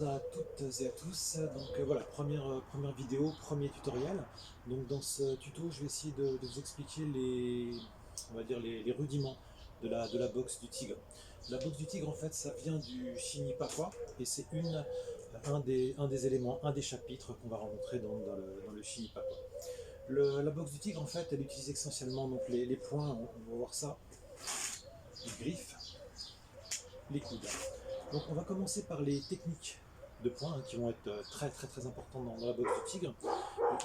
À toutes et à tous, donc voilà, première vidéo, premier tutoriel. Donc dans ce tuto, je vais essayer de vous expliquer on va dire les rudiments de la boxe du tigre. La boxe du tigre, en fait, ça vient du Shinny Pakwa, et c'est un des éléments, un des chapitres qu'on va rencontrer dans le Shinny Pakwa. La boxe du tigre, en fait, elle utilise essentiellement donc les poings, on va voir ça, les griffes, les coudes. Donc on va commencer par les techniques de points qui vont être très très très importantes dans la boxe du tigre.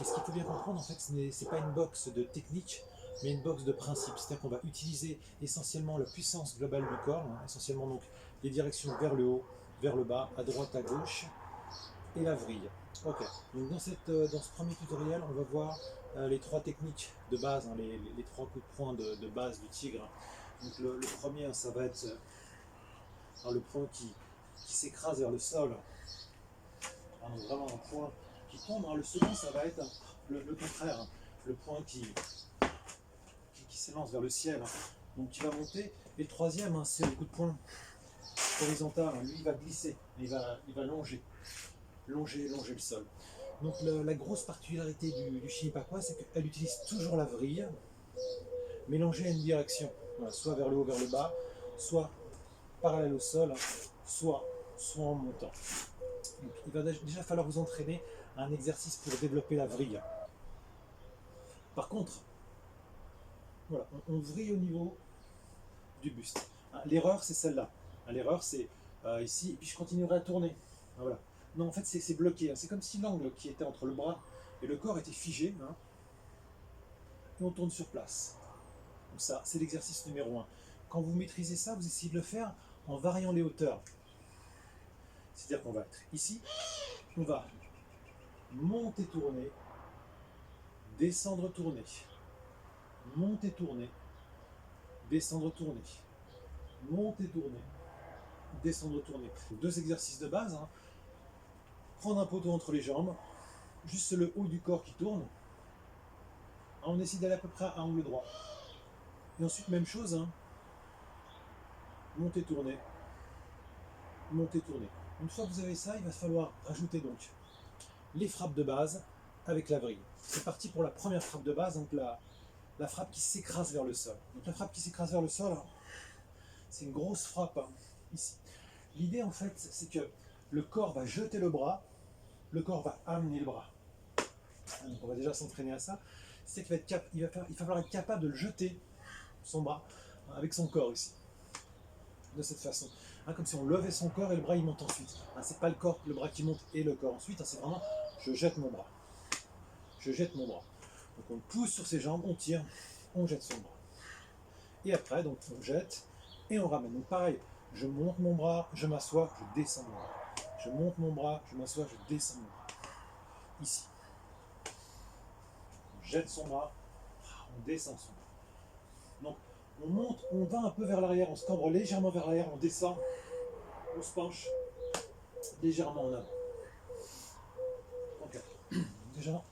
Et ce qu'il faut bien comprendre, en fait, ce n'est pas une boxe de technique, mais une boxe de principe. C'est-à-dire qu'on va utiliser essentiellement la puissance globale du corps, essentiellement donc les directions vers le haut, vers le bas, à droite, à gauche, et la vrille. Ok, donc dans ce premier tutoriel, on va voir les trois techniques de base, les trois coups de poing de base du tigre. Donc le premier, ça va être le point qui s'écrase vers le sol, donc vraiment un point qui tombe. Le second, ça va être le contraire, le point qui s'élance vers le ciel, donc qui va monter. Et le troisième, c'est le coup de poing horizontal. Lui, il va glisser, il va longer le sol. Donc la grosse particularité du Shinny Pakwa, c'est qu'elle utilise toujours la vrille, mélangée à une direction, voilà, soit vers le haut, vers le bas, soit parallèle au sol, soit en montant. Donc, il va déjà falloir vous entraîner à un exercice pour développer la vrille. Par contre, voilà, on vrille au niveau du buste. L'erreur, c'est celle-là. L'erreur, c'est ici, et puis je continuerai à tourner. Voilà. Non, en fait, c'est bloqué. C'est comme si l'angle qui était entre le bras et le corps était figé, et on tourne sur place. Donc ça, c'est l'exercice numéro 1. Quand vous maîtrisez ça, vous essayez de le faire en variant les hauteurs. C'est-à-dire qu'on va être ici, on va monter, tourner, descendre, tourner, monter, tourner, descendre, tourner, monter, tourner, descendre, tourner. Deux exercices de base. Prendre un poteau entre les jambes, juste le haut du corps qui tourne. On essaie d'aller à peu près à angle droit. Et ensuite, même chose, monter, tourner, monter, tourner. Une fois que vous avez ça, il va falloir rajouter donc les frappes de base avec la vrille. C'est parti pour la première frappe de base, donc la frappe qui s'écrase vers le sol. Donc la frappe qui s'écrase vers le sol, c'est une grosse frappe ici. L'idée, en fait, c'est que le corps va jeter le bras, le corps va amener le bras. Donc on va déjà s'entraîner à ça. C'est qu'il va falloir être capable de le jeter, son bras, avec son corps ici. De cette façon. Comme si on levait son corps et le bras il monte ensuite. C'est pas le bras qui monte et le corps ensuite, c'est vraiment je jette mon bras. Je jette mon bras. Donc on pousse sur ses jambes, on tire, on jette son bras. Et après, donc on jette et on ramène. Donc pareil, je monte mon bras, je m'assois, je descends mon bras. Je monte mon bras, je m'assois, je descends mon bras. Ici. On jette son bras, on descend son bras. Donc on monte, on va un peu vers l'arrière, on se cambre légèrement vers l'arrière, on descend, on se penche légèrement en avant. Ok. Déjà,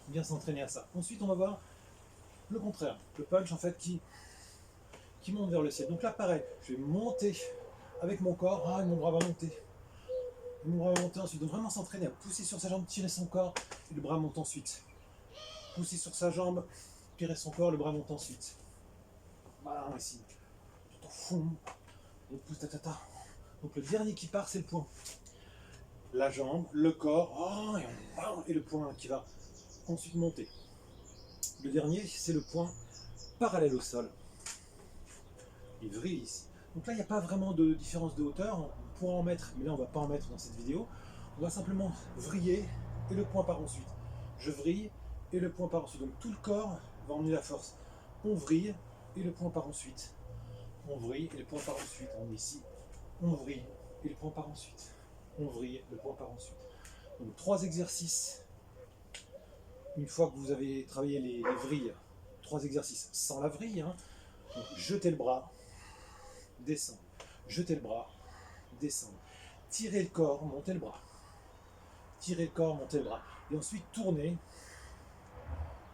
bien s'entraîner à ça. Ensuite, on va voir le contraire, le punch en fait qui monte vers le ciel. Donc là, pareil, je vais monter avec mon corps, et mon bras va monter. Et mon bras va monter ensuite. Donc vraiment s'entraîner à pousser sur sa jambe, tirer son corps, et le bras monte ensuite. Pousser sur sa jambe, tirer son corps, le bras monte ensuite. Voilà, ici. On pousse, Donc le dernier qui part, c'est le point. La jambe, le corps, et le point qui va ensuite monter. Le dernier, c'est le point parallèle au sol. Il vrille ici. Donc là, il n'y a pas vraiment de différence de hauteur. On pourra en mettre, mais là, on ne va pas en mettre dans cette vidéo. On va simplement vriller et le point part ensuite. Je vrille et le point part ensuite. Donc tout le corps va emmener la force. On vrille et le point part ensuite. On vrille et le point part ensuite. On est ici. On vrille et le point part ensuite. On vrille, le point part ensuite. Donc 3 exercices. Une fois que vous avez travaillé les vrilles, 3 exercices sans la vrille. Donc, jetez le bras, descendre. Jetez le bras, descendre. Tirez le corps, montez le bras. Tirez le corps, montez le bras. Et ensuite tournez,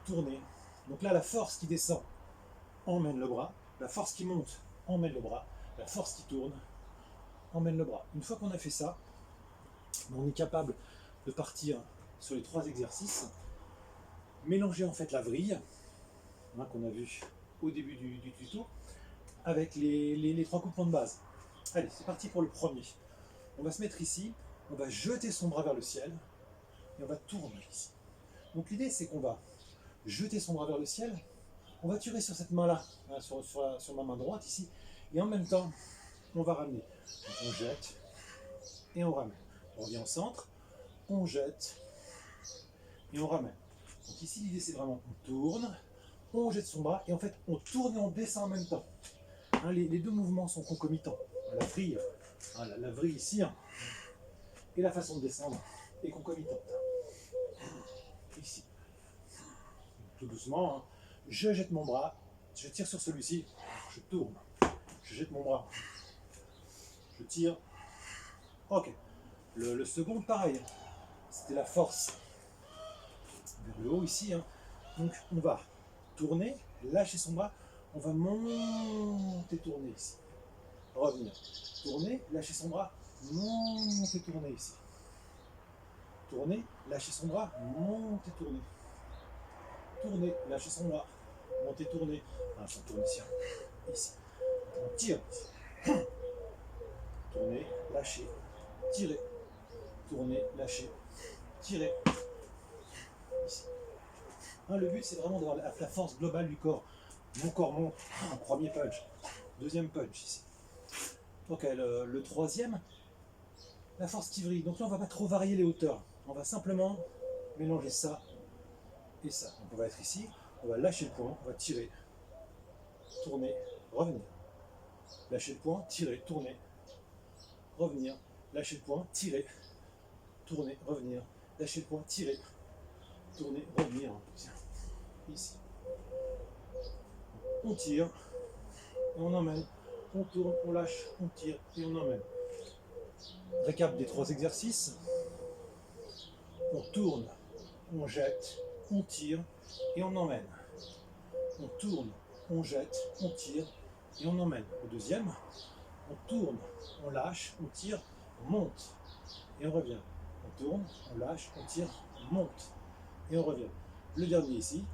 tournez. Donc là, la force qui descend emmène le bras. La force qui monte emmène le bras. La force qui tourne emmène le bras. Une fois qu'on a fait ça, on est capable de partir sur les 3 exercices, mélanger en fait la vrille, hein, qu'on a vu au début du tuto, avec les 3 coups de poing de base. Allez, c'est parti pour le premier. On va se mettre ici, on va jeter son bras vers le ciel, et on va tourner ici. Donc l'idée c'est qu'on va jeter son bras vers le ciel, on va tirer sur cette main-là, hein, sur ma main droite ici, et en même temps, on va ramener. Donc on jette, et on ramène. On revient au centre, on jette, et on ramène. Donc ici l'idée c'est vraiment, on tourne, on jette son bras, et en fait on tourne et on descend en même temps. Hein, les 2 mouvements sont concomitants. La vrille, hein, la vrille ici, hein, et la façon de descendre est concomitante. Ici. Tout doucement, hein. Je jette mon bras, je tire sur celui-ci, je tourne, je jette mon bras, je tire. Ok. Le second, pareil, c'était la force vers le haut ici. Hein. Donc on va tourner, lâcher son bras, on va monter, tourner ici. Revenir, tourner, lâcher son bras, monter, tourner ici. Tourner, lâcher son bras, monter, tourner. Tourner, lâcher son bras, monter, tourner. Ah, je tourne ici. Ici. On tire. Tourner, lâcher, tirer. Tourner, lâcher, tirer. Ici. Hein, le but c'est vraiment d'avoir la force globale du corps. Mon corps monte. Un premier punch. Deuxième punch ici. Ok, le troisième, la force qui vrille. Donc là on va pas trop varier les hauteurs. On va simplement mélanger ça et ça. Donc on va être ici, on va lâcher le poing, on va tirer, tourner, revenir. Lâcher le poing, tirer, tourner, revenir. Lâcher le poing, tirer, tourner, revenir. Lâcher le poing, tirer, tourner, revenir. Ici. On tire, et on emmène. On tourne, on lâche, on tire et on emmène. Récap des 3 exercices. On tourne, on jette, on tire et on emmène. On tourne, on jette, on tire et on emmène. Au deuxième, on tourne, on lâche, on tire, on monte et on revient. On tourne, on lâche, on tire, on monte et on revient. Le dernier ici,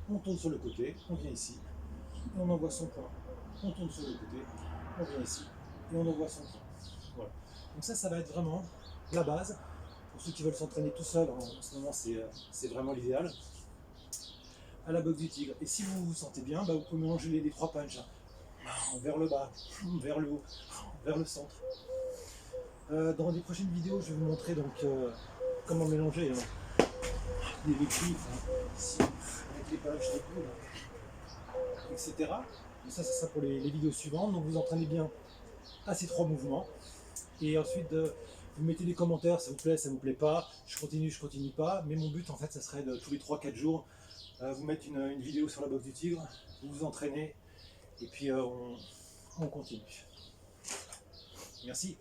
on tourne sur le côté, on vient ici et on envoie son point. On tourne sur le côté, on vient ici et on envoie son point. Voilà. Donc ça va être vraiment la base. Pour ceux qui veulent s'entraîner tout seul, en ce moment c'est vraiment l'idéal. À la boxe du tigre. Et si vous vous sentez bien, vous pouvez mélanger les 3 punches. Vers le bas, vers le haut, vers le centre. Dans les prochaines vidéos, je vais vous montrer donc comment mélanger les griffes, ici, avec les punches, les coudes, etc. Et ça sera pour les vidéos suivantes. Donc vous entraînez bien à ces 3 mouvements. Et ensuite, vous mettez des commentaires, ça vous plaît pas, je continue pas. Mais mon but en fait, ça serait de tous les 3-4 jours, vous mettre une vidéo sur la boxe du tigre, vous vous entraînez, et puis on continue. Merci.